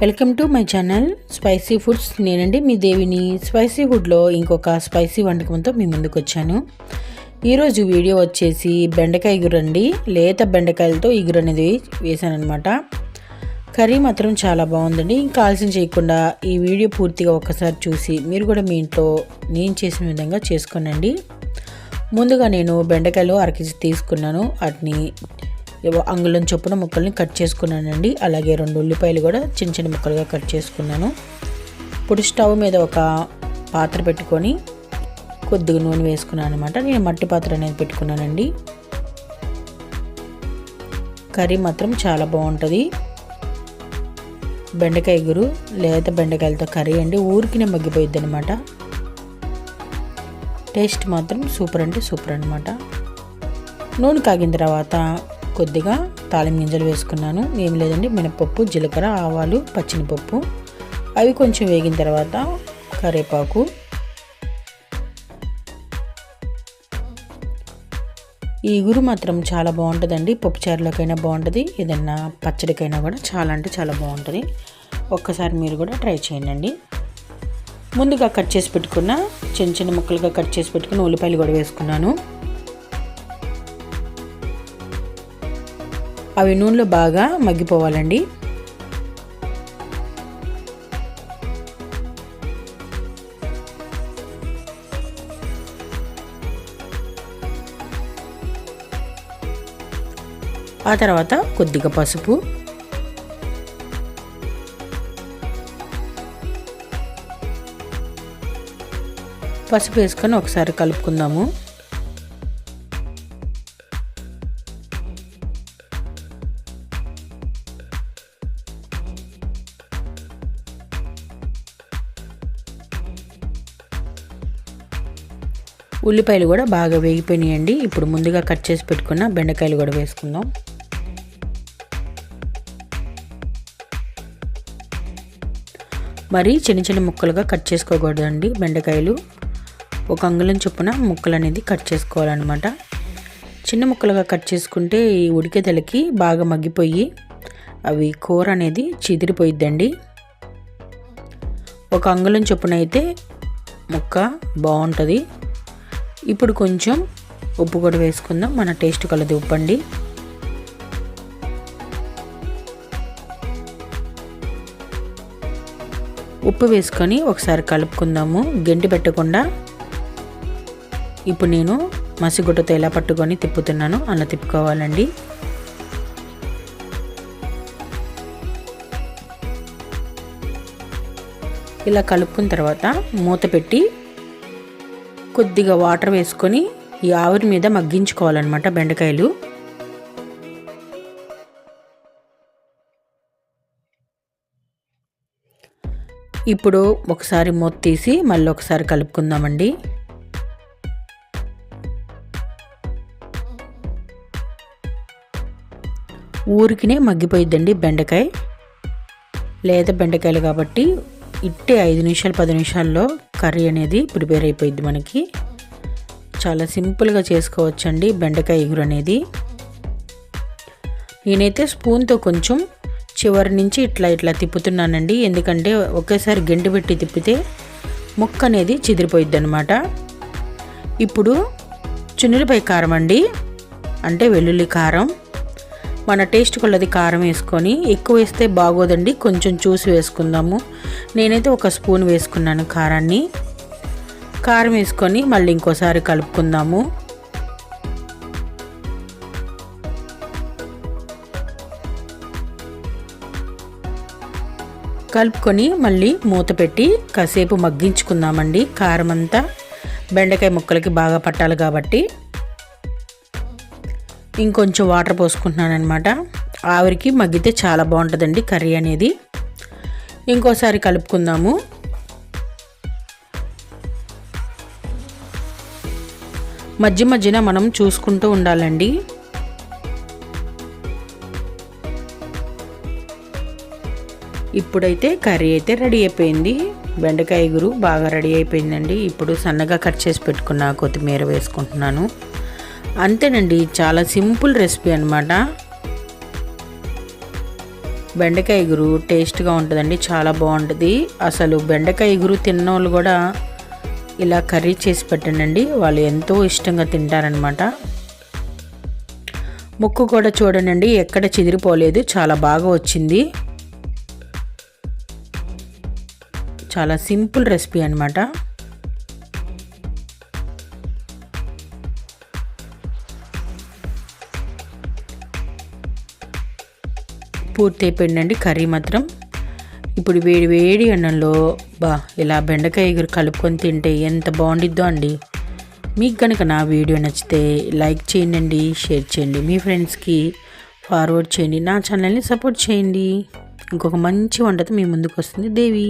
Welcome to my channel spicy foods. నేనండి మీ దేవిని. Spicy ఫుడ్లో ఇంకొక స్పైసీ వంటకంతో మీ ముందుకు వచ్చాను. ఈరోజు వీడియో వచ్చేసి బెండకాయ ఇగురు అండి. లేత బెండకాయలతో ఇగురు అనేది వేసాను అనమాట. కర్రీ మాత్రం చాలా బాగుందండి. ఇంకా ఆలస్యం చేయకుండా ఈ వీడియో పూర్తిగా ఒకసారి చూసి మీరు కూడా మీ ఇంట్లో నేను చేసిన విధంగా చేసుకోనండి. ముందుగా నేను బెండకాయలు 1 కేజీ తీసుకున్నాను. వాటిని అంగుళం చొప్పున ముక్కల్ని కట్ చేసుకున్నానండి. అలాగే 2 ఉల్లిపాయలు కూడా చిన్న చిన్న ముక్కలుగా కట్ చేసుకున్నాను. ఇప్పుడు స్టవ్ మీద ఒక పాత్ర పెట్టుకొని కొద్దిగా నూనె వేసుకున్నాను అనమాట. నేను మట్టి పాత్ర అనేది పెట్టుకున్నానండి. కర్రీ మాత్రం చాలా బాగుంటుంది. బెండకాయ ఇగురు లేత బెండకాయలతో కర్రీ అండి. ఊరికినే మగ్గిపోయిద్ది అనమాట. టేస్ట్ మాత్రం సూపర్ అంటే సూపర్ అనమాట. నూనె కాగిన తర్వాత కొద్దిగా తాలింపు గింజలు వేసుకున్నాను. ఏం లేదండి, మినపప్పు, జీలకర్ర, ఆవాలు, పచ్చిమిరపప్పు. అవి కొంచెం వేగిన తర్వాత కరివేపాకు. ఈ ఇగురు మాత్రం చాలా బాగుంటుందండి. పప్పుచారులోకైనా బాగుంటుంది, ఏదైనా పచ్చడికైనా కూడా చాలా అంటే చాలా బాగుంటుంది. ఒక్కసారి మీరు కూడా ట్రై చేయండి. ముందుగా కట్ చేసి పెట్టుకున్న చిన్న చిన్న ముక్కలుగా కట్ చేసి పెట్టుకున్న ఉల్లిపాయలు కూడా వేసుకున్నాను. అవి నూనెలో బాగా మగ్గిపోవాలండి. ఆ తర్వాత కొద్దిగా పసుపు, వేసుకొని ఒకసారి కలుపుకుందాము. ఉల్లిపాయలు కూడా బాగా వేగిపోయినాయండి. ఇప్పుడు ముందుగా కట్ చేసి పెట్టుకున్న బెండకాయలు కూడా వేసుకుందాం. మరి చిన్న చిన్న ముక్కలుగా కట్ చేసుకోకూడదండి. బెండకాయలు ఒక అంగుళం చొప్పున ముక్కలు అనేది కట్ చేసుకోవాలన్నమాట. చిన్న ముక్కలుగా కట్ చేసుకుంటే ఈ ఉడికేదలకి బాగా మగ్గిపోయి అవి కూర అనేది చిదిరిపోయిద్దండి. ఒక అంగుళం చొప్పున అయితే ముక్క బాగుంటుంది. ఇప్పుడు కొంచెం ఉప్పు కూడా వేసుకుందాం. మన టేస్ట్ కొలది ఉప్పు అండి. ఉప్పు వేసుకొని ఒకసారి కలుపుకుందాము, గెంటి పెట్టకుండా. ఇప్పుడు నేను మసిగుడ్డతో ఎలా పట్టుకొని తిప్పుతున్నాను అలా తిప్పుకోవాలండి. ఇలా కలుపుకున్న తర్వాత మూత పెట్టి కొద్దిగా వాటర్ వేసుకొని ఈ ఆవిరి మీద మగ్గించుకోవాలన్నమాట బెండకాయలు. ఇప్పుడు ఒకసారి మూత తీసి మళ్ళీ ఒకసారి కలుపుకుందామండి. ఊరికినే మగ్గిపోయిద్దండి బెండకాయ. లేత బెండకాయలు కాబట్టి ఇట్టే 5 నిమిషాలు 10 నిమిషాల్లో కర్రీ అనేది ప్రిపేర్ అయిపోయింది. మనకి చాలా సింపుల్గా చేసుకోవచ్చండి బెండకాయ ఇగురు అనేది. నేనైతే స్పూన్తో కొంచెం చివరి నుంచి ఇట్లా తిప్పుతున్నానండి. ఎందుకంటే ఒకేసారి గెంటి పెట్టి తిప్పితే ముక్క అనేది చిదిరిపోయిద్ది అనమాట. ఇప్పుడు చున్నులపై కారం అండి, అంటే వెల్లుల్లి కారం. మన టేస్ట్ కొలది కారం వేసుకొని, ఎక్కువ వేస్తే బాగోదండి, కొంచెం చూసి వేసుకుందాము. నేనైతే 1 స్పూన్ వేసుకున్నాను కారాన్ని. కారం వేసుకొని మళ్ళీ ఇంకోసారి కలుపుకుందాము. కలుపుకొని మళ్ళీ మూత పెట్టి కాసేపు మగ్గించుకుందామండి. కారం అంతా బెండకాయ ముక్కలకి బాగా పట్టాలి కాబట్టి. ఇంకొంచెం వాటర్ పోసుకుంటున్నాను అనమాట. ఆవిరికి మగ్గితే చాలా బాగుంటుందండి కర్రీ అనేది. ఇంకోసారి కలుపుకుందాము. మధ్యన మనం చూసుకుంటూ ఉండాలండి. ఇప్పుడైతే కర్రీ అయితే రెడీ అయిపోయింది. బెండకాయ ఇగురు బాగా రెడీ అయిపోయిందండి. ఇప్పుడు సన్నగా కట్ చేసి పెట్టుకున్న కొత్తిమీర వేసుకుంటున్నాను. అంతేనండి, చాలా సింపుల్ రెసిపీ అన్నమాట. బెండకాయ ఎగురు టేస్ట్గా ఉంటుందండి, చాలా బాగుంటుంది. అసలు బెండకాయ ఎగురు తిన్నోళ్ళు కూడా ఇలా కర్రీ చేసి పెట్టండి, వాళ్ళు ఎంతో ఇష్టంగా తింటారనమాట. ముక్కు కూడా చూడండి ఎక్కడ చెదిరిపోలేదు, చాలా బాగా వచ్చింది. చాలా సింపుల్ రెసిపీ అనమాట. పూర్తి అయిపోయిందండి కర్రీ మాత్రం. ఇప్పుడు వేడి వేడి అన్నంలో ఇలా బెండకాయ ఎగురు కలుపుకొని తింటే ఎంత బాగుండిద్దో అండి. మీకు కనుక నా వీడియో నచ్చితే లైక్ చేయండి, షేర్ చేయండి, మీ ఫ్రెండ్స్కి ఫార్వర్డ్ చేయండి, నా ఛానల్ని సపోర్ట్ చేయండి. ఇంకొక మంచి వంటతో మీ ముందుకు వస్తుంది దేవి.